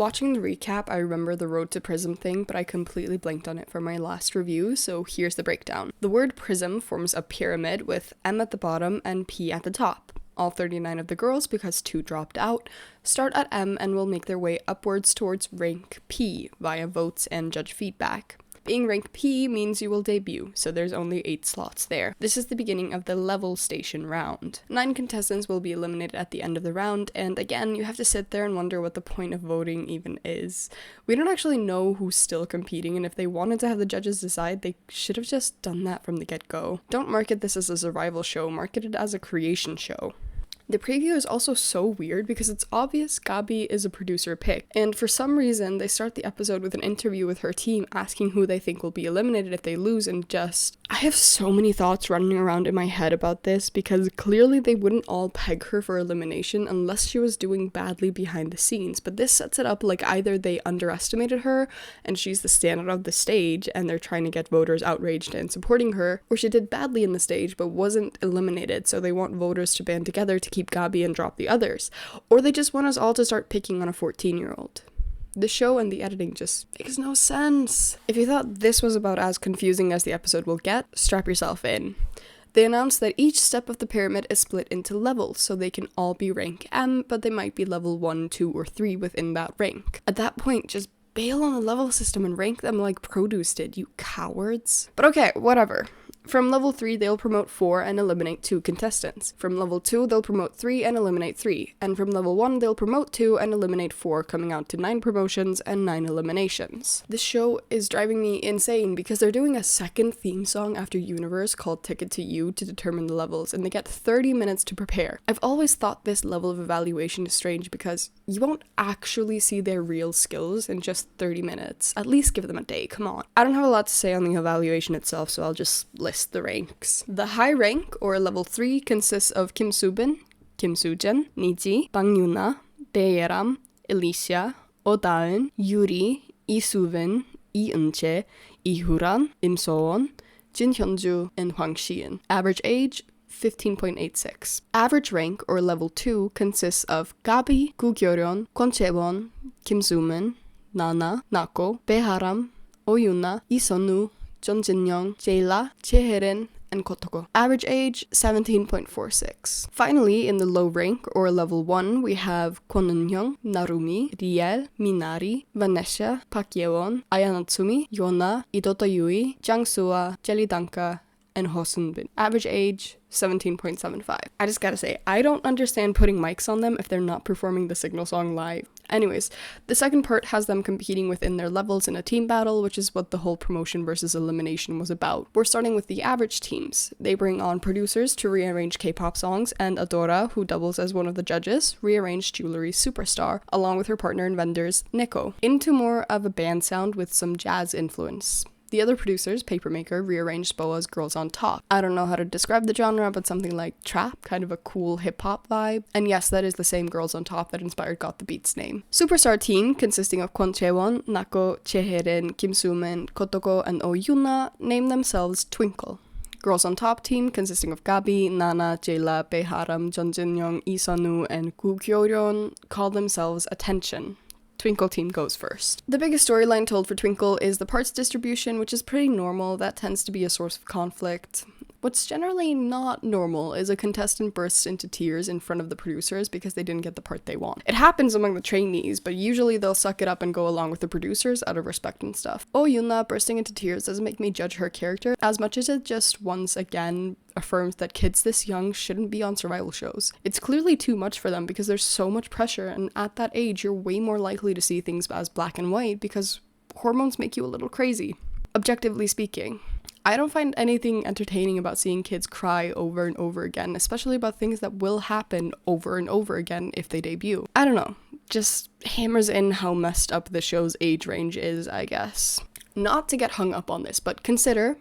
Watching the recap, I remember the Road to Prism thing, but I completely blanked on it for my last review, so here's the breakdown. The word prism forms a pyramid with M at the bottom and P at the top. All 39 of the girls, because 2 dropped out, start at M and will make their way upwards towards rank P via votes and judge feedback. Being rank P means you will debut, so there's only 8 slots there. This is the beginning of the level station round. 9 contestants will be eliminated at the end of the round, and again, you have to sit there and wonder what the point of voting even is. We don't actually know who's still competing, and if they wanted to have the judges decide, they should have just done that from the get-go. Don't market this as a survival show, market it as a creation show. The preview is also so weird because it's obvious Gabi is a producer pick, and for some reason they start the episode with an interview with her team asking who they think will be eliminated if they lose, and I have so many thoughts running around in my head about this because clearly they wouldn't all peg her for elimination unless she was doing badly behind the scenes, but this sets it up like either they underestimated her and she's the standout of the stage and they're trying to get voters outraged and supporting her, or she did badly in the stage but wasn't eliminated, so they want voters to band together to keep Gabi and drop the others, or they just want us all to start picking on a 14-year-old. The show and the editing just makes no sense. If you thought this was about as confusing as the episode will get, strap yourself in. They announced that each step of the pyramid is split into levels, so they can all be rank M, but they might be level 1, 2, or 3 within that rank. At that point, just bail on the level system and rank them like Produce did, you cowards. But okay, whatever. From level 3, they'll promote 4 and eliminate 2 contestants. From level 2, they'll promote 3 and eliminate 3. And from level 1, they'll promote 2 and eliminate 4, coming out to 9 promotions and 9 eliminations. This show is driving me insane because they're doing a second theme song after Universe called Ticket to You to determine the levels, and they get 30 minutes to prepare. I've always thought this level of evaluation is strange because you won't actually see their real skills in just 30 minutes. At least give them a day, come on. I don't have a lot to say on the evaluation itself, so I'll just list the ranks. The high rank, or level 3, consists of Kim Subin, Kim Soojeon, Niji, Bang Yuna, Baeram, Alicia, Odaeun, Yuri, Lee Soo-vin, Lee Eun-chae, Lee Hoo-ran, Im So-won, Jin Hyun-ju, and Hwang Si-in. Average age, 15.86. Average rank, or level 2, consists of Gabi, Gu Gyeoryeon, Kwon Chae-won, Kim Soo-min, Nana, Nako, Baeharam, Oh Yuna, Lee Sun-woo, Jeon Jin-young, Jae-la, Chae Hae-rin, and Kotoko. Average age, 17.46. Finally, in the low rank, or level 1, we have Kwon Eun-hyung, Narumi, Riel, Minari, Vanessa, Park Ye-won, Aya Natsumi, Yona, Idota Yui, Jang Soo-ah, Jelly Danka, and Ho Seung-bin. Average age, 17.75. I just gotta say, I don't understand putting mics on them if they're not performing the signal song live. Anyways, the second part has them competing within their levels in a team battle, which is what the whole promotion versus elimination was about. We're starting with the average teams. They bring on producers to rearrange K-pop songs, and Adora, who doubles as one of the judges, rearranged Jewelry Superstar, along with her partner and vendors, Nico, into more of a band sound with some jazz influence. The other producers, Papermaker, rearranged Boa's Girls on Top. I don't know how to describe the genre, but something like trap, kind of a cool hip-hop vibe. And yes, that is the same Girls on Top that inspired Got the Beat's name. Superstar team, consisting of Kwon Chae-won, Nako, Chae Hae-rin, Kim Soo-min, Kotoko, and Oh Yuna, named themselves Twinkle. Girls on Top team, consisting of Gabi, Nana, Jae-la, Baeharam, Jeon Jin-young, Lee Sun-woo, and Gu Gyeoryeon, call themselves Attention. Twinkle team goes first. The biggest storyline told for Twinkle is the parts distribution, which is pretty normal. That tends to be a source of conflict. What's generally not normal is a contestant bursts into tears in front of the producers because they didn't get the part they want. It happens among the trainees, but usually they'll suck it up and go along with the producers out of respect and stuff. Oh Yuna bursting into tears doesn't make me judge her character as much as it just once again affirms that kids this young shouldn't be on survival shows. It's clearly too much for them because there's so much pressure, and at that age you're way more likely to see things as black and white because hormones make you a little crazy. Objectively speaking, I don't find anything entertaining about seeing kids cry over and over again, especially about things that will happen over and over again if they debut. I don't know, just hammers in how messed up the show's age range is, I guess. Not to get hung up on this, but consider,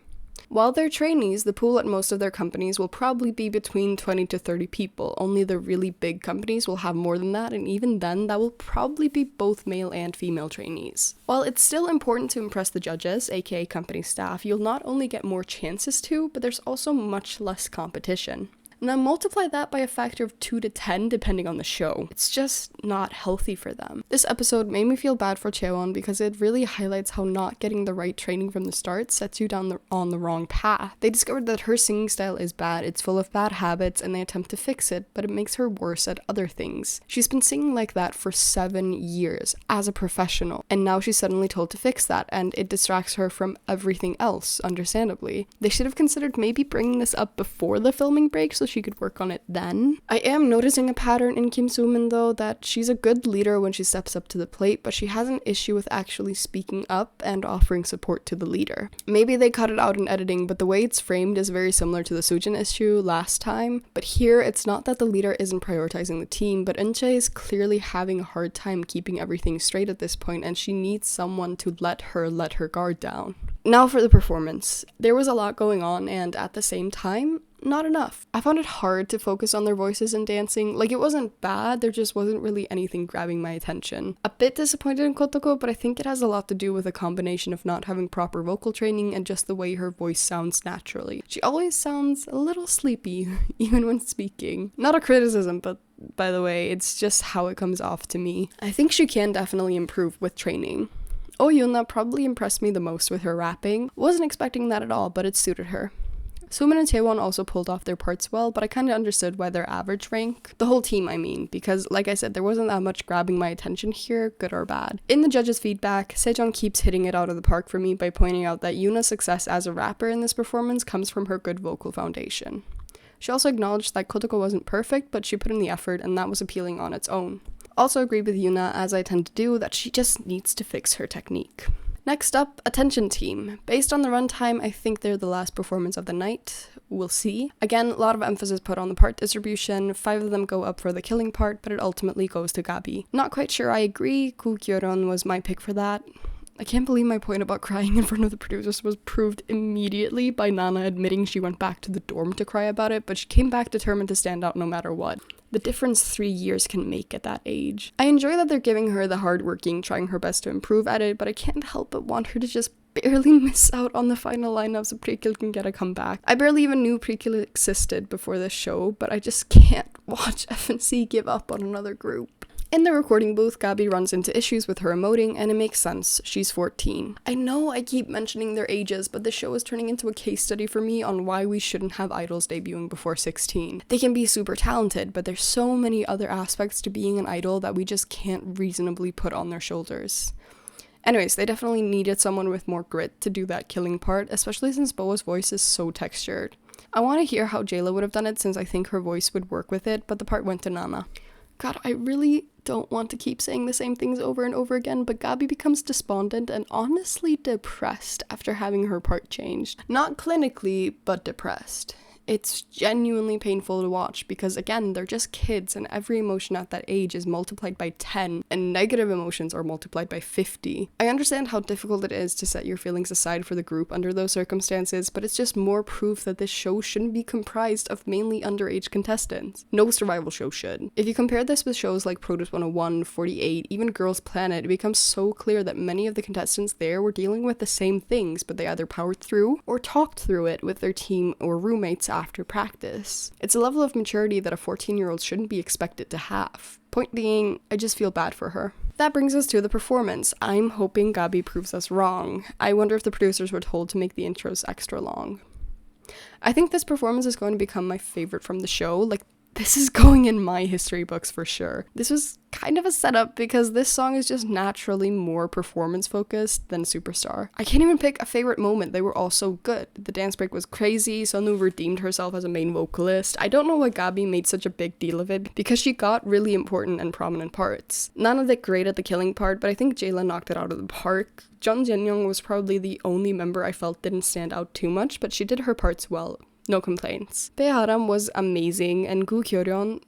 while they're trainees, the pool at most of their companies will probably be between 20 to 30 people. Only the really big companies will have more than that, and even then, that will probably be both male and female trainees. While it's still important to impress the judges, aka company staff, you'll not only get more chances to, but there's also much less competition. Now multiply that by a factor of 2 to 10 depending on the show. It's just not healthy for them. This episode made me feel bad for Chaewon because it really highlights how not getting the right training from the start sets you down on the wrong path. They discovered that her singing style is bad, it's full of bad habits, and they attempt to fix it, but it makes her worse at other things. She's been singing like that for 7 years as a professional, and now she's suddenly told to fix that, and it distracts her from everything else, understandably. They should have considered maybe bringing this up before the filming break so she could work on it then. I am noticing a pattern in Kim Soo-min though, that she's a good leader when she steps up to the plate, but she has an issue with actually speaking up and offering support to the leader. Maybe they cut it out in editing, but the way it's framed is very similar to the Soojin issue last time. But here, it's not that the leader isn't prioritizing the team, but Eunchae is clearly having a hard time keeping everything straight at this point, and she needs someone to let her guard down. Now for the performance. There was a lot going on, and at the same time, not enough. I found it hard to focus on their voices and dancing. Like, it wasn't bad, there just wasn't really anything grabbing my attention. A bit disappointed in Kotoko, but I think it has a lot to do with a combination of not having proper vocal training and just the way her voice sounds naturally. She always sounds a little sleepy, even when speaking. Not a criticism, but by the way, it's just how it comes off to me. I think she can definitely improve with training. Oh Yoona probably impressed me the most with her rapping. Wasn't expecting that at all, but it suited her. Sumin and Taewon also pulled off their parts well, but I kinda understood why they're average rank. The whole team, I mean, because like I said, there wasn't that much grabbing my attention here, good or bad. In the judges' feedback, Sejong keeps hitting it out of the park for me by pointing out that Yoona's success as a rapper in this performance comes from her good vocal foundation. She also acknowledged that Kotoko wasn't perfect, but she put in the effort, and that was appealing on its own. Also agreed with Yoona, as I tend to do, that she just needs to fix her technique. Next up, Attention Team. Based on the runtime, I think they're the last performance of the night. We'll see. Again, a lot of emphasis put on the part distribution. 5 of them go up for the killing part, but it ultimately goes to Gabi. Not quite sure I agree. Koo Kyoron was my pick for that. I can't believe my point about crying in front of the producers was proved immediately by Nana admitting she went back to the dorm to cry about it, but she came back determined to stand out no matter what. The difference 3 years can make at that age. I enjoy that they're giving her the hardworking, trying her best to improve at it, but I can't help but want her to just barely miss out on the final lineup so Prekil can get a comeback. I barely even knew Prekil existed before this show, but I just can't watch FNC give up on another group. In the recording booth, Gabi runs into issues with her emoting, and it makes sense. She's 14. I know I keep mentioning their ages, but the show is turning into a case study for me on why we shouldn't have idols debuting before 16. They can be super talented, but there's so many other aspects to being an idol that we just can't reasonably put on their shoulders. Anyways, they definitely needed someone with more grit to do that killing part, especially since Boa's voice is so textured. I want to hear how Jayla would have done it since I think her voice would work with it, but the part went to Nana. God, I really don't want to keep saying the same things over and over again, but Gabi becomes despondent and honestly depressed after having her part changed. Not clinically, but depressed. It's genuinely painful to watch because, again, they're just kids and every emotion at that age is multiplied by 10 and negative emotions are multiplied by 50. I understand how difficult it is to set your feelings aside for the group under those circumstances, but it's just more proof that this show shouldn't be comprised of mainly underage contestants. No survival show should. If you compare this with shows like Produce 101, 48, even Girls Planet, it becomes so clear that many of the contestants there were dealing with the same things, but they either powered through or talked through it with their team or roommates after practice. It's a level of maturity that a 14-year-old shouldn't be expected to have. Point being, I just feel bad for her. That brings us to the performance. I'm hoping Gabi proves us wrong. I wonder if the producers were told to make the intros extra long. I think this performance is going to become my favorite from the show. Like, this is going in my history books for sure. This was kind of a setup because this song is just naturally more performance focused than Superstar. I can't even pick a favorite moment. They were all so good. The dance break was crazy. Sunwoo redeemed herself as a main vocalist. I don't know why Gabi made such a big deal of it because she got really important and prominent parts. None of it great at the killing part, but I think Jayla knocked it out of the park. Jung Jin-young was probably the only member I felt didn't stand out too much, but she did her parts well. No complaints. Bae-haram was amazing, and Gu Kyoryeon,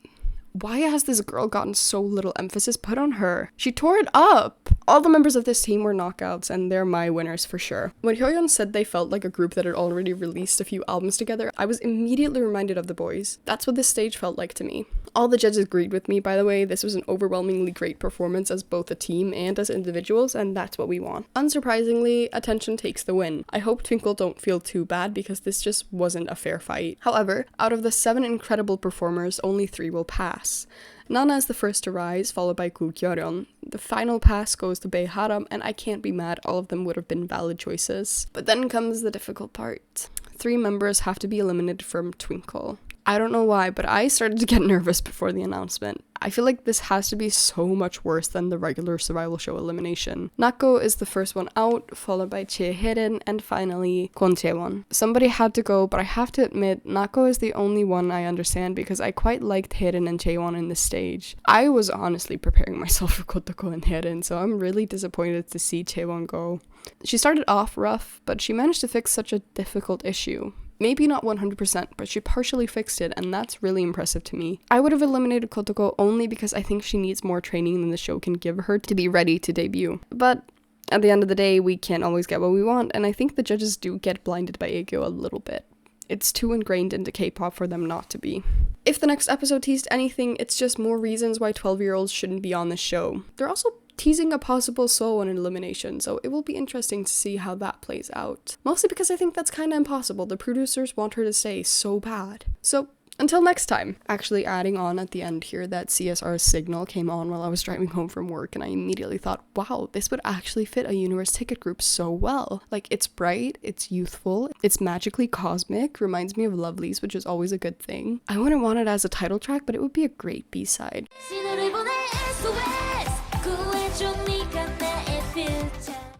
why has this girl gotten so little emphasis put on her? She tore it up! All the members of this team were knockouts, and they're my winners for sure. When Hyoyeon said they felt like a group that had already released a few albums together, I was immediately reminded of the boys. That's what this stage felt like to me. All the judges agreed with me, by the way. This was an overwhelmingly great performance as both a team and as individuals, and that's what we want. Unsurprisingly, attention takes the win. I hope Twinkle don't feel too bad because this just wasn't a fair fight. However, out of the 7 incredible performers, only 3 will pass. Nana is the first to rise, followed by Gulkyeon. The final pass goes to Beiharam, and I can't be mad, all of them would have been valid choices. But then comes the difficult part. 3 members have to be eliminated from Twinkle. I don't know why, but I started to get nervous before the announcement. I feel like this has to be so much worse than the regular survival show elimination. Nako is the first one out, followed by Chae-Hyerin, and finally Kwon Chae-won. Somebody had to go, but I have to admit, Nako is the only one I understand because I quite liked Hyerin and Chae-won in this stage. I was honestly preparing myself for Kotoko and Hyerin, so I'm really disappointed to see Chae-won go. She started off rough, but she managed to fix such a difficult issue. Maybe not 100%, but she partially fixed it, and that's really impressive to me. I would have eliminated Kotoko only because I think she needs more training than the show can give her to be ready to debut. But at the end of the day, we can't always get what we want, and I think the judges do get blinded by Aegyo a little bit. It's too ingrained into K-pop for them not to be. If the next episode teased anything, it's just more reasons why 12-year-olds shouldn't be on the show. They're also teasing a possible solo in elimination, so it will be interesting to see how that plays out. Mostly because I think that's kinda impossible. The producers want her to stay so bad. So, until next time. Actually adding on at the end here that CSR's Signal came on while I was driving home from work, and I immediately thought, wow, this would actually fit a universe ticket group so well. Like, it's bright, it's youthful, it's magically cosmic, reminds me of Lovelies, which is always a good thing. I wouldn't want it as a title track, but it would be a great B-side.